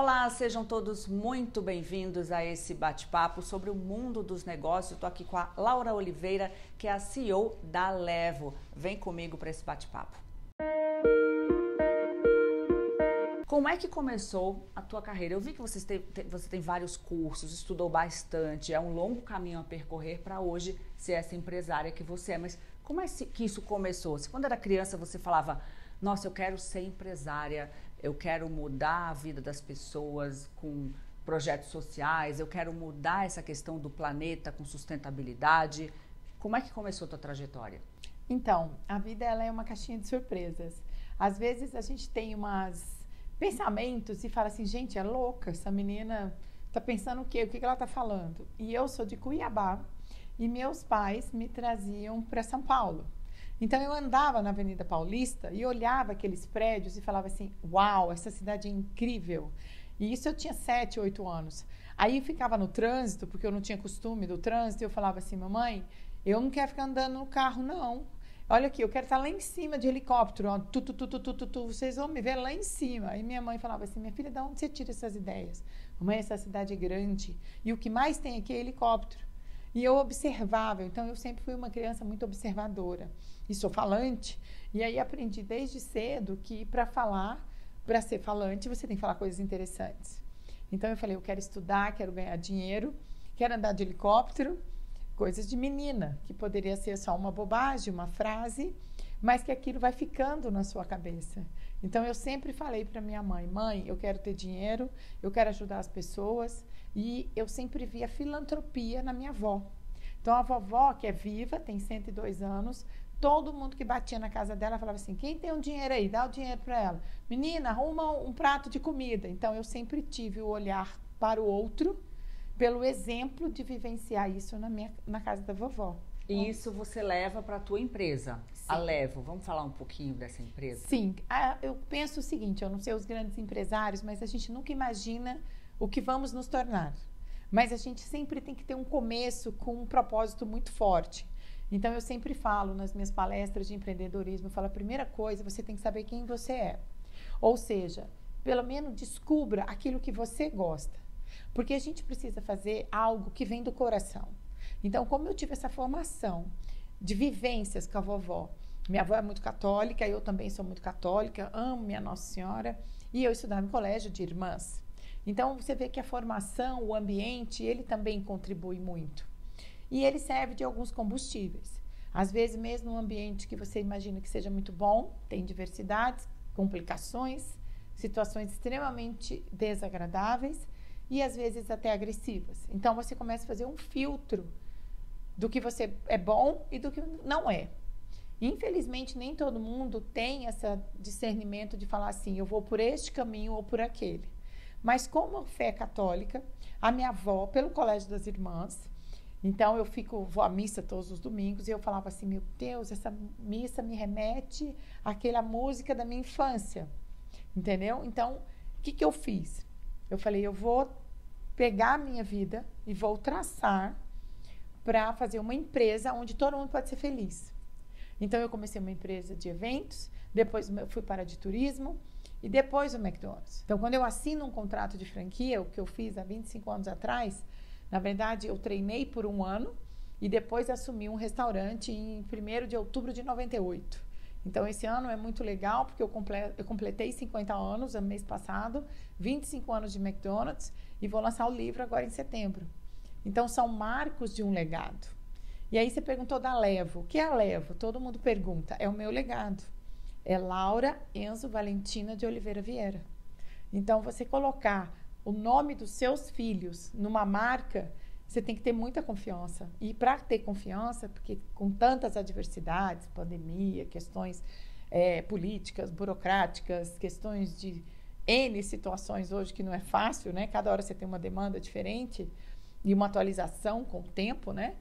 Olá, sejam todos muito bem-vindos a esse bate-papo sobre o mundo dos negócios. Estou aqui com a Laura Oliveira, que é a CEO da Levo. Vem comigo para esse bate-papo. Como é que começou a tua carreira? Eu vi que você tem vários cursos, estudou bastante, é um longo caminho a percorrer para hoje ser essa empresária que você é. Mas como é que isso começou? Se quando era criança você falava, nossa, eu quero ser empresária, eu quero mudar a vida das pessoas com projetos sociais, eu quero mudar essa questão do planeta com sustentabilidade. Como é que começou a tua trajetória? Então, a vida ela é uma caixinha de surpresas. Às vezes a gente tem pensamentos e fala assim, gente, é louca, essa menina tá pensando o quê? O que ela tá falando? E eu sou de Cuiabá e meus pais me traziam para São Paulo. Então eu andava na Avenida Paulista e olhava aqueles prédios e falava assim, uau, essa cidade é incrível. E isso eu tinha 7, 8 anos. Aí eu ficava no trânsito, porque eu não tinha costume do trânsito, e eu falava assim, mamãe, eu não quero ficar andando no carro, não. Olha aqui, eu quero estar lá em cima de helicóptero, ó, vocês vão me ver lá em cima. Aí minha mãe falava assim, minha filha, de onde você tira essas ideias? Mamãe, essa cidade é grande e o que mais tem aqui é helicóptero. E eu observava, então eu sempre fui uma criança muito observadora. E sou falante, e aí aprendi desde cedo que para ser falante, você tem que falar coisas interessantes. Então eu falei, eu quero estudar, quero ganhar dinheiro, quero andar de helicóptero, coisas de menina, que poderia ser só uma bobagem, uma frase, mas que aquilo vai ficando na sua cabeça. Então eu sempre falei para minha mãe, mãe, eu quero ter dinheiro, eu quero ajudar as pessoas, e eu sempre via filantropia na minha avó. Então a vovó, que é viva, tem 102 anos, todo mundo que batia na casa dela falava assim, quem tem um dinheiro aí, dá o dinheiro para ela. Menina, arruma um prato de comida. Então eu sempre tive o olhar para o outro, pelo exemplo de vivenciar isso na casa da vovó. E isso você leva para a tua empresa, Sim. A Levo. Vamos falar um pouquinho dessa empresa? Sim, eu penso o seguinte, eu não sei os grandes empresários, mas a gente nunca imagina o que vamos nos tornar. Mas a gente sempre tem que ter um começo com um propósito muito forte. Então eu sempre falo nas minhas palestras de empreendedorismo, eu falo, a primeira coisa, você tem que saber quem você é. Ou seja, pelo menos descubra aquilo que você gosta. Porque a gente precisa fazer algo que vem do coração. Então, como eu tive essa formação de vivências com a vovó, minha avó é muito católica, eu também sou muito católica, amo minha Nossa Senhora, e eu estudava em colégio de irmãs. Então, você vê que a formação, o ambiente, ele também contribui muito. E ele serve de alguns combustíveis. Às vezes, mesmo um ambiente que você imagina que seja muito bom, tem diversidades, complicações, situações extremamente desagradáveis, e às vezes até agressivas. Então você começa a fazer um filtro do que você é bom e do que não é. Infelizmente nem todo mundo tem esse discernimento de falar assim, eu vou por este caminho ou por aquele. Mas como a fé católica, a minha avó, pelo Colégio das Irmãs, então eu vou à missa todos os domingos e eu falava assim, meu Deus, essa missa me remete àquela música da minha infância, entendeu? Então, o que eu fiz? Eu falei, eu vou pegar a minha vida e vou traçar para fazer uma empresa onde todo mundo pode ser feliz. Então, eu comecei uma empresa de eventos, depois eu fui para a de turismo e depois o McDonald's. Então, quando eu assino um contrato de franquia, o que eu fiz há 25 anos atrás, na verdade, eu treinei por 1 ano e depois assumi um restaurante em 1º de outubro de 98. Então, esse ano é muito legal, porque eu completei 50 anos no mês passado, 25 anos de McDonald's, e vou lançar o livro agora em setembro. Então, são marcos de um legado. E aí, você perguntou da Levo. O que é a Levo? Todo mundo pergunta. É o meu legado. É Laura Enzo Valentina de Oliveira Vieira. Então, você colocar o nome dos seus filhos numa marca, você tem que ter muita confiança. E para ter confiança, porque com tantas adversidades, pandemia, questões políticas, burocráticas, questões de N situações hoje que não é fácil, né? Cada hora você tem uma demanda diferente e uma atualização com o tempo, né?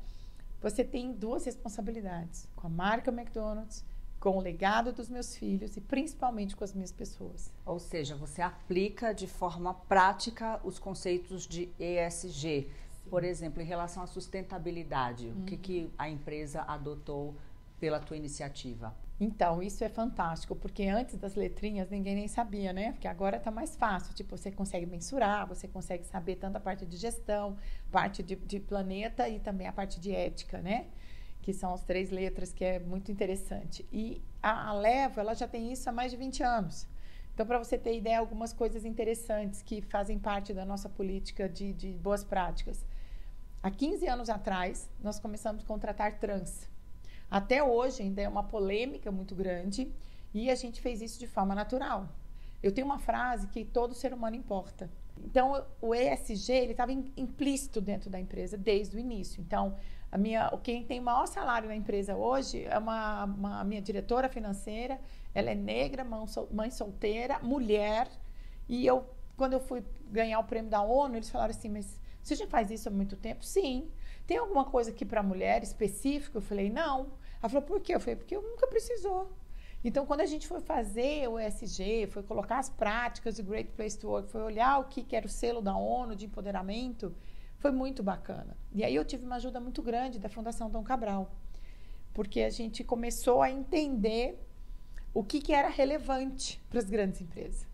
Você tem 2 responsabilidades, com a marca McDonald's, com o legado dos meus filhos e principalmente com as minhas pessoas. Ou seja, você aplica de forma prática os conceitos de ESG. Por exemplo, em relação à sustentabilidade, o que a empresa adotou pela tua iniciativa? Então, isso é fantástico, porque antes das letrinhas ninguém nem sabia, né? Porque agora tá mais fácil, tipo, você consegue mensurar, você consegue saber tanto a parte de gestão, parte de planeta e também a parte de ética, né? Que são as 3 letras, que é muito interessante. E a Levo, ela já tem isso há mais de 20 anos. Então, para você ter ideia, algumas coisas interessantes que fazem parte da nossa política de boas práticas. Há 15 anos atrás, nós começamos a contratar trans. Até hoje ainda é uma polêmica muito grande e a gente fez isso de forma natural. Eu tenho uma frase que todo ser humano importa. Então, o ESG ele estava implícito dentro da empresa desde o início. Então, quem tem o maior salário na empresa hoje é uma minha diretora financeira. Ela é negra, mãe solteira, mulher. E quando eu fui ganhar o prêmio da ONU, eles falaram assim, mas você já faz isso há muito tempo? Sim. Tem alguma coisa aqui para mulher específica? Eu falei, não. Ela falou, por quê? Eu falei, porque eu nunca precisou. Então, quando a gente foi fazer o ESG, foi colocar as práticas de Great Place to Work, foi olhar o que era o selo da ONU de empoderamento, foi muito bacana. E aí eu tive uma ajuda muito grande da Fundação Dom Cabral, porque a gente começou a entender o que era relevante para as grandes empresas.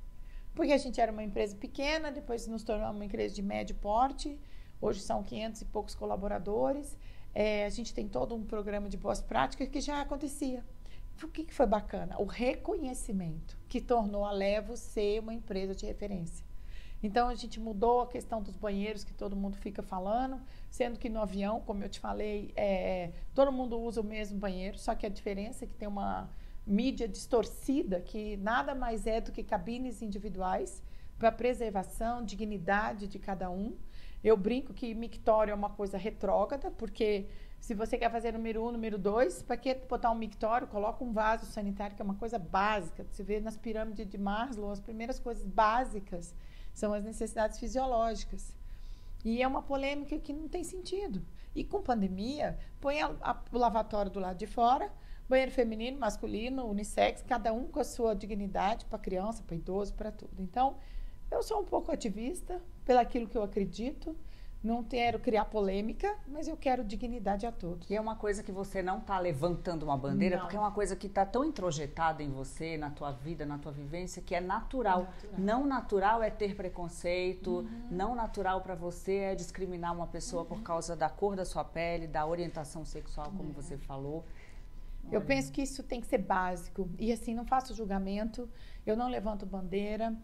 Porque a gente era uma empresa pequena, depois nos tornamos uma empresa de médio porte, hoje são 500 e poucos colaboradores, a gente tem todo um programa de boas práticas que já acontecia. O que foi bacana? O reconhecimento que tornou a Levo ser uma empresa de referência. Então, a gente mudou a questão dos banheiros que todo mundo fica falando, sendo que no avião, como eu te falei, todo mundo usa o mesmo banheiro, só que a diferença é que tem uma mídia distorcida que nada mais é do que cabines individuais para preservação, dignidade de cada um. Eu brinco que mictório é uma coisa retrógrada, porque se você quer fazer número 1, número 2, para que botar um mictório? Coloca um vaso sanitário, que é uma coisa básica. Você vê nas pirâmides de Maslow, as primeiras coisas básicas são as necessidades fisiológicas. E é uma polêmica que não tem sentido. E com pandemia, põe o lavatório do lado de fora, banheiro feminino, masculino, unissex, cada um com a sua dignidade, para criança, para idoso, para tudo. Então, eu sou um pouco ativista pelaquilo que eu acredito. Não quero criar polêmica, mas eu quero dignidade a todos. E é uma coisa que você não está levantando uma bandeira, Não. porque é uma coisa que está tão introjetada em você, na tua vida, na tua vivência, que é natural. Não natural é ter preconceito, não natural para você é discriminar uma pessoa por causa da cor da sua pele, da orientação sexual, como você falou. Eu penso que isso tem que ser básico. E assim, não faço julgamento, eu não levanto bandeira,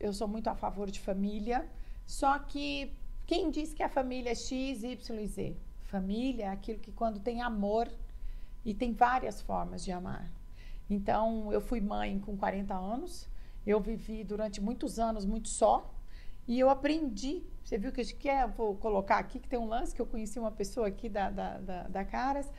eu sou muito a favor de família, só que quem diz que a família é X, Y e Z? Família é aquilo que quando tem amor, e tem várias formas de amar. Então, eu fui mãe com 40 anos, eu vivi durante muitos anos muito só, e eu aprendi. Você viu que a gente quer, vou colocar aqui, que tem um lance que eu conheci uma pessoa aqui da Caras,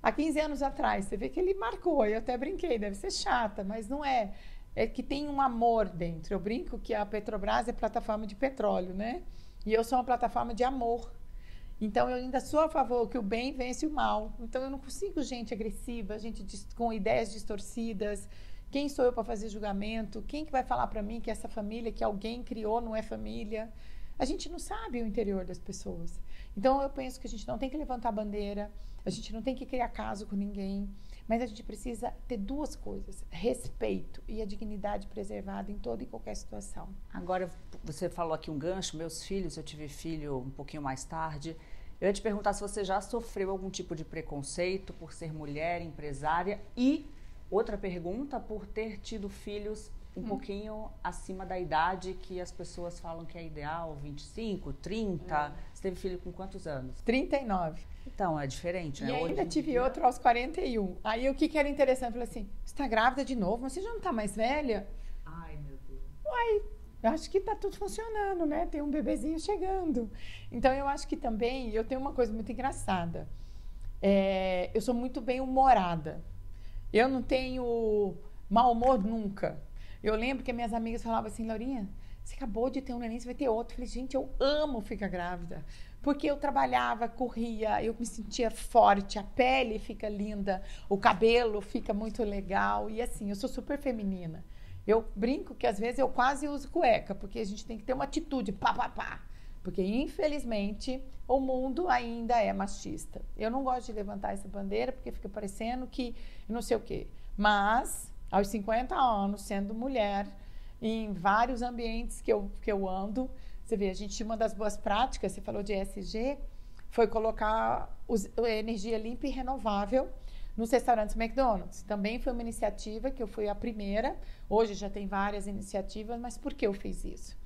há 15 anos atrás. Você vê que ele marcou, eu até brinquei, deve ser chata, mas não é. É que tem um amor dentro. Eu brinco que a Petrobras é plataforma de petróleo, né? E eu sou uma plataforma de amor. Então, eu ainda sou a favor que o bem vence o mal. Então, eu não consigo gente agressiva, gente com ideias distorcidas. Quem sou eu para fazer julgamento? Quem que vai falar para mim que essa família que alguém criou não é família? A gente não sabe o interior das pessoas. Então, eu penso que a gente não tem que levantar bandeira, a gente não tem que criar caso com ninguém, mas a gente precisa ter 2 coisas: respeito e a dignidade preservada em toda e qualquer situação. Agora, você falou aqui um gancho, meus filhos, eu tive filho um pouquinho mais tarde. Eu ia te perguntar se você já sofreu algum tipo de preconceito por ser mulher, empresária, e outra pergunta, por ter tido filhos um pouquinho acima da idade que as pessoas falam que é ideal, 25, 30. Você teve filho com quantos anos? 39. Então, é diferente, né? E ainda Hoje em tive dia... outro aos 41. Aí o que era interessante? Eu falei assim, você está grávida de novo? Mas você já não está mais velha? Ai, meu Deus. Uai, eu acho que está tudo funcionando, né? Tem um bebezinho chegando. Então, eu acho que também, eu tenho uma coisa muito engraçada. Eu sou muito bem-humorada. Eu não tenho mau humor nunca. Eu lembro que minhas amigas falavam assim, Laurinha, você acabou de ter um neném, você vai ter outro. Eu falei, gente, eu amo ficar grávida. Porque eu trabalhava, corria, eu me sentia forte, a pele fica linda, o cabelo fica muito legal. E assim, eu sou super feminina. Eu brinco que às vezes eu quase uso cueca, porque a gente tem que ter uma atitude, pá, pá, pá. Porque, infelizmente, o mundo ainda é machista. Eu não gosto de levantar essa bandeira, porque fica parecendo que não sei o quê. Mas, aos 50 anos, sendo mulher, em vários ambientes que eu ando, você vê, uma das boas práticas, você falou de ESG, foi colocar energia limpa e renovável nos restaurantes McDonald's. Também foi uma iniciativa que eu fui a primeira. Hoje já tem várias iniciativas, mas por que eu fiz isso?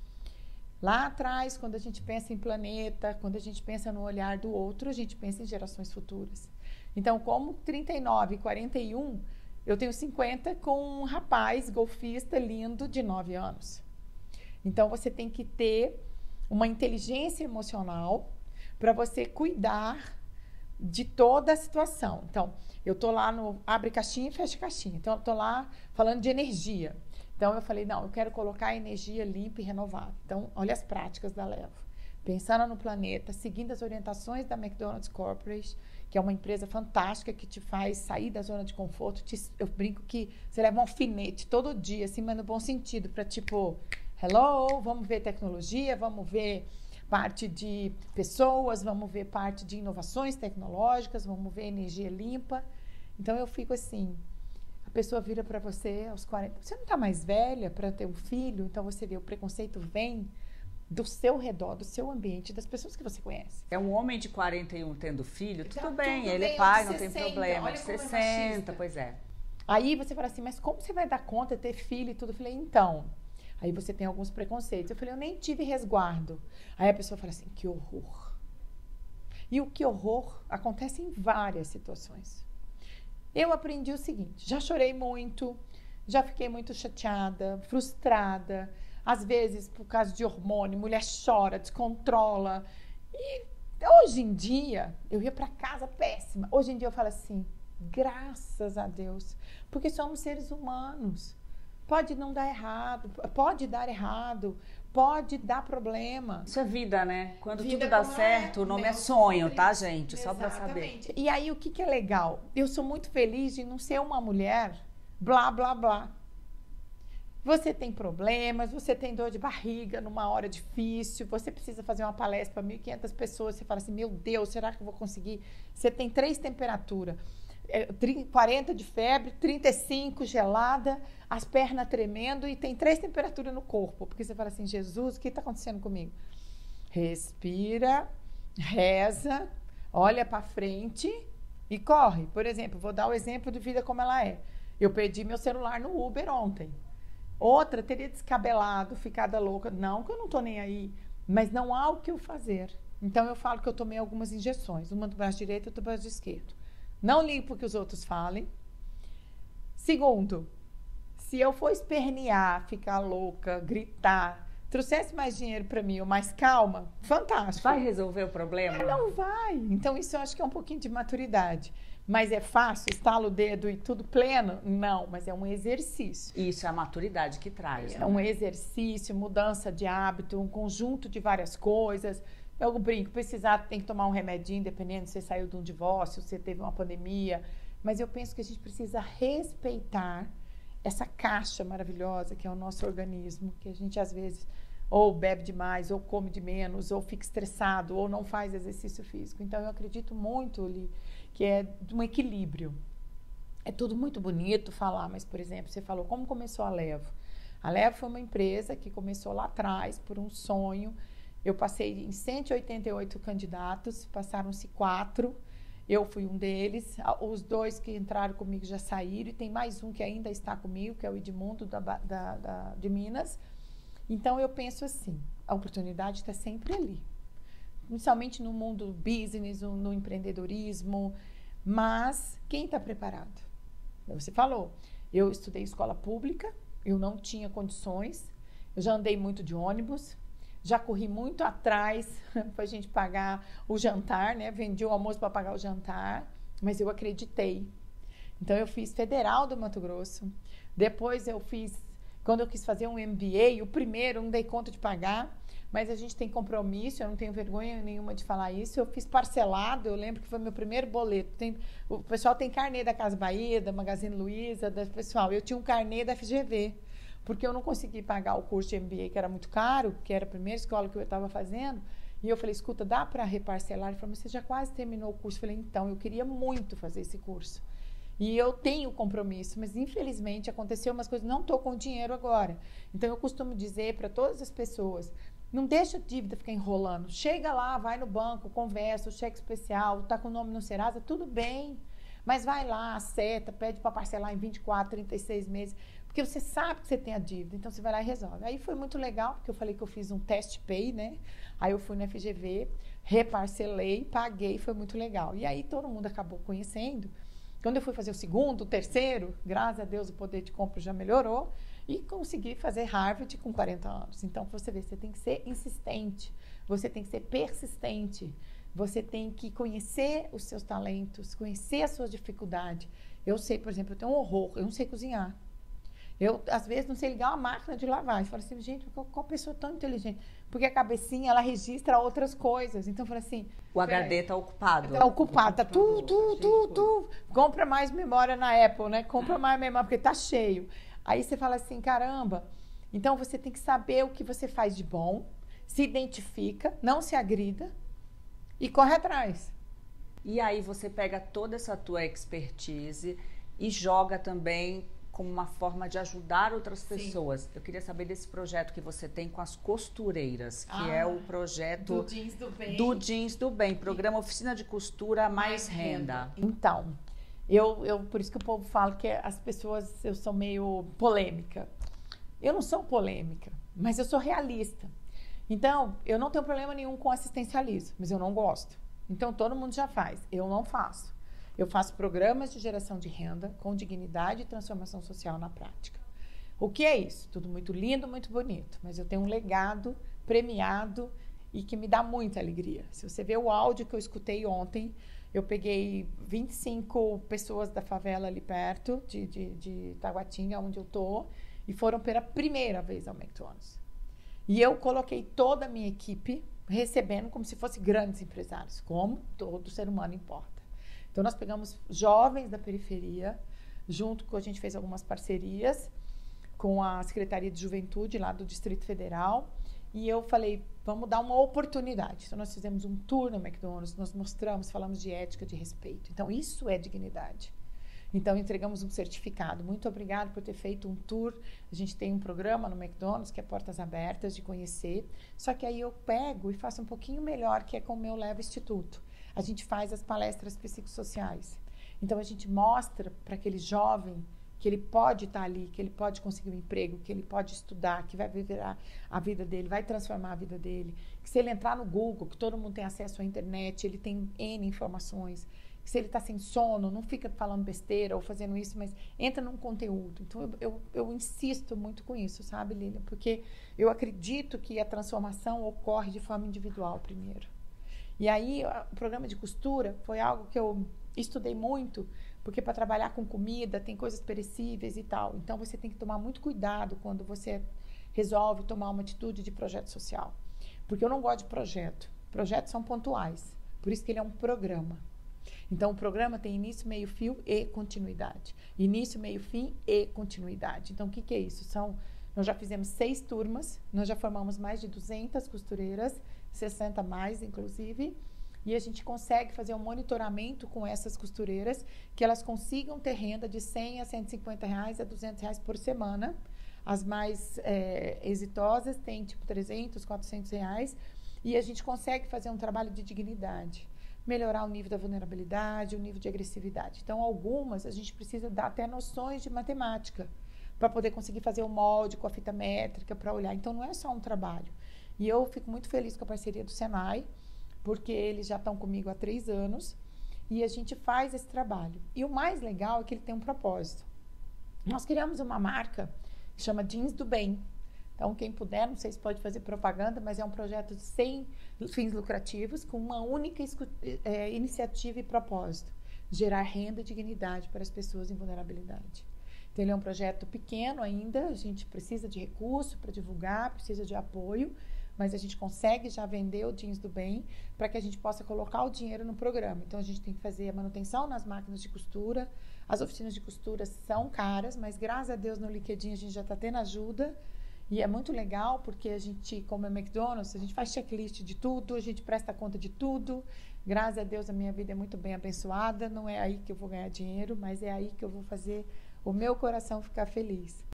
Lá atrás, quando a gente pensa em planeta, quando a gente pensa no olhar do outro, a gente pensa em gerações futuras. Então, como 39 e 41, eu tenho 50 com um rapaz golfista lindo de 9 anos. Então, você tem que ter uma inteligência emocional para você cuidar de toda a situação. Então, eu tô lá no abre caixinha e fecha caixinha. Então, eu tô lá falando de energia. Então, eu falei, não, eu quero colocar energia limpa e renovável. Então, olha as práticas da Levo. Pensando no planeta, seguindo as orientações da McDonald's Corporation, que é uma empresa fantástica que te faz sair da zona de conforto. Eu brinco que você leva um alfinete todo dia, assim, mas no bom sentido, para tipo, hello, vamos ver tecnologia, vamos ver parte de pessoas, vamos ver parte de inovações tecnológicas, vamos ver energia limpa. Então, eu fico assim, a pessoa vira para você aos 40, você não está mais velha para ter um filho? Então, você vê, o preconceito vem do seu redor, do seu ambiente, das pessoas que você conhece. É um homem de 41 tendo filho, tudo bem, tudo ele bem, é pai, de não tem 60, problema, olha de como é 60, machista. pois é. Aí você fala assim, mas como você vai dar conta de ter filho e tudo? Eu falei, então, aí você tem alguns preconceitos. Eu falei, eu nem tive resguardo. Aí a pessoa fala assim, que horror. E o que horror acontece em várias situações. Eu aprendi o seguinte, já chorei muito, já fiquei muito chateada, frustrada, às vezes por causa de hormônio, mulher chora, descontrola. E hoje em dia, eu ia para casa péssima. Hoje em dia eu falo assim, graças a Deus, porque somos seres humanos. Pode não dar errado, pode dar errado, pode dar problema. Isso é vida, né? Quando Vida tudo dá como certo, é, o nome é meu, sonho, tá, gente? Só pra saber. Exatamente. E aí, o que é legal? Eu sou muito feliz de não ser uma mulher blá, blá, blá. Você tem problemas, você tem dor de barriga numa hora difícil, você precisa fazer uma palestra para 1.500 pessoas, você fala assim, meu Deus, será que eu vou conseguir? Você tem 3 temperaturas, 40 de febre, 35 gelada, as pernas tremendo e tem 3 temperaturas no corpo. Porque você fala assim, Jesus, o que está acontecendo comigo? Respira, reza, olha para frente e corre. Por exemplo, vou dar o exemplo de vida como ela é. Eu perdi meu celular no Uber ontem. Outra teria descabelado, ficada louca. Não, que eu não estou nem aí. Mas não há o que eu fazer. Então, eu falo que eu tomei algumas injeções. Uma do braço direito e outra do braço esquerdo. Não ligo porque os outros falem. Segundo, se eu for espernear, ficar louca, gritar, trouxesse mais dinheiro para mim ou mais calma, fantástico. Vai resolver o problema? Não vai. Então, isso eu acho que é um pouquinho de maturidade. Mas é fácil, estala o dedo e tudo pleno? Não, mas é um exercício. Isso é a maturidade que traz. É um exercício, mudança de hábito, um conjunto de várias coisas. Eu brinco, precisar, tem que tomar um remedinho, dependendo se você saiu de um divórcio, se você teve uma pandemia. Mas eu penso que a gente precisa respeitar essa caixa maravilhosa que é o nosso organismo, que a gente às vezes ou bebe demais, ou come de menos, ou fica estressado, ou não faz exercício físico. Então, eu acredito muito, Li, que é um equilíbrio. É tudo muito bonito falar, mas, por exemplo, você falou, como começou a Levo? A Levo foi uma empresa que começou lá atrás por um sonho. Eu passei em 188 candidatos, passaram-se 4. Eu fui um deles. Os 2 que entraram comigo já saíram. E tem mais um que ainda está comigo, que é o Edmundo de Minas. Então, eu penso assim, a oportunidade está sempre ali. Principalmente no mundo business, no empreendedorismo. Mas quem está preparado? Você falou, eu estudei escola pública, eu não tinha condições. Eu já andei muito de ônibus. Já corri muito atrás para a gente pagar o jantar, né? Vendi o almoço para pagar o jantar, mas eu acreditei. Então, eu fiz Federal do Mato Grosso. Depois, eu fiz, quando eu quis fazer um MBA, o primeiro, não dei conta de pagar, mas a gente tem compromisso, eu não tenho vergonha nenhuma de falar isso. Eu fiz parcelado, eu lembro que foi meu primeiro boleto. O pessoal tem carnê da Casa Bahia, da Magazine Luiza, da pessoal. Eu tinha um carnê da FGV. Porque eu não consegui pagar o curso de MBA, que era muito caro, que era a primeira escola que eu estava fazendo. E eu falei, escuta, dá para reparcelar? Ele falou, mas você já quase terminou o curso. Eu falei, então, eu queria muito fazer esse curso. E eu tenho compromisso, mas infelizmente aconteceu umas coisas, não estou com dinheiro agora. Então eu costumo dizer para todas as pessoas, não deixa a dívida ficar enrolando. Chega lá, vai no banco, conversa, o cheque especial, está com o nome no Serasa, tudo bem. Mas vai lá, acerta, pede para parcelar em 24, 36 meses, porque você sabe que você tem a dívida, então você vai lá e resolve. Aí foi muito legal, porque eu falei que eu fiz um test pay, né? Aí eu fui no FGV, reparcelei, paguei, foi muito legal. E aí todo mundo acabou conhecendo. Quando eu fui fazer o segundo, o terceiro, graças a Deus o poder de compra já melhorou e consegui fazer Harvard com 40 anos. Então, você vê, você tem que ser insistente, você tem que ser persistente, você tem que conhecer os seus talentos, conhecer as suas dificuldades. Eu sei, por exemplo, eu tenho um horror, eu não sei cozinhar. Eu, às vezes, não sei ligar uma máquina de lavar. Eu falo assim, gente, qual pessoa tão inteligente? Porque a cabecinha, ela registra outras coisas. Então, eu falo assim... O HD está ocupado. Está ocupado, tá tu. Compra mais memória na Apple, né? Compra mais memória, porque tá cheio. Aí você fala assim, caramba. Então, você tem que saber o que você faz de bom, se identifica, não se agrida e corre atrás. E aí você pega toda essa tua expertise e joga também como uma forma de ajudar outras pessoas. Sim. Eu queria saber desse projeto que você tem com as costureiras, que é o projeto do Jeans do Bem, programa Oficina de Costura Mais Renda. Então, eu por isso que o povo fala que as pessoas, eu sou meio polêmica. Eu não sou polêmica, mas eu sou realista. Então, eu não tenho problema nenhum com assistencialismo, mas eu não gosto. Então, todo mundo já faz, eu não faço. Eu faço programas de geração de renda com dignidade e transformação social na prática. O que é isso? Tudo muito lindo, muito bonito, mas eu tenho um legado premiado e que me dá muita alegria. Se você ver o áudio que eu escutei ontem, eu peguei 25 pessoas da favela ali perto de Taguatinga, onde eu tô, e foram pela primeira vez ao McDonald's. E eu coloquei toda a minha equipe recebendo como se fossem grandes empresários, como todo ser humano importa. Então, nós pegamos jovens da periferia, junto com a gente fez algumas parcerias com a Secretaria de Juventude lá do Distrito Federal, e eu falei, vamos dar uma oportunidade. Então, nós fizemos um tour no McDonald's, nós mostramos, falamos de ética, de respeito. Então, isso é dignidade. Então, entregamos um certificado. Muito obrigada por ter feito um tour. A gente tem um programa no McDonald's, que é Portas Abertas, de conhecer. Só que aí eu pego e faço um pouquinho melhor, que é com o meu Leva Instituto. A gente faz as palestras psicossociais. Então, a gente mostra para aquele jovem que ele pode estar ali, que ele pode conseguir um emprego, que ele pode estudar, que vai viver a vida dele, vai transformar a vida dele. Que se ele entrar no Google, que todo mundo tem acesso à internet, ele tem N informações. Que se ele está sem sono, não fica falando besteira ou fazendo isso, mas entra num conteúdo. Então, eu insisto muito com isso, sabe, Lília? Porque eu acredito que a transformação ocorre de forma individual primeiro. E aí, o programa de costura foi algo que eu estudei muito, porque para trabalhar com comida tem coisas perecíveis e tal. Então, você tem que tomar muito cuidado quando você resolve tomar uma atitude de projeto social. Porque eu não gosto de projeto. Projetos são pontuais. Por isso que ele é um programa. Então, o programa tem início, meio, fio e continuidade. Início, meio, fim e continuidade. Então, o que é isso? Nós já fizemos 6 turmas, nós já formamos mais de 200 costureiras, 60 mais, inclusive, e a gente consegue fazer um monitoramento com essas costureiras, que elas consigam ter renda de 100 a 150 reais a 200 reais por semana. As mais exitosas têm, tipo, 300, 400 reais, e a gente consegue fazer um trabalho de dignidade, melhorar o nível da vulnerabilidade, o nível de agressividade. Então, algumas a gente precisa dar até noções de matemática, para poder conseguir fazer o molde com a fita métrica, para olhar. Então, não é só um trabalho. E eu fico muito feliz com a parceria do Senai, porque eles já estão comigo há 3 anos e a gente faz esse trabalho. E o mais legal é que ele tem um propósito. Nós criamos uma marca que chama Jeans do Bem. Então, quem puder, não sei se pode fazer propaganda, mas é um projeto sem fins lucrativos, com uma única iniciativa e propósito: gerar renda e dignidade para as pessoas em vulnerabilidade. Então, ele é um projeto pequeno ainda, a gente precisa de recurso para divulgar, precisa de apoio, mas a gente consegue já vender o Jeans do Bem para que a gente possa colocar o dinheiro no programa. Então, a gente tem que fazer a manutenção nas máquinas de costura. As oficinas de costura são caras, mas graças a Deus no LinkedIn a gente já está tendo ajuda. E é muito legal porque a gente, como é McDonald's, a gente faz checklist de tudo, a gente presta conta de tudo. Graças a Deus a minha vida é muito bem abençoada. Não é aí que eu vou ganhar dinheiro, mas é aí que eu vou fazer o meu coração ficar feliz.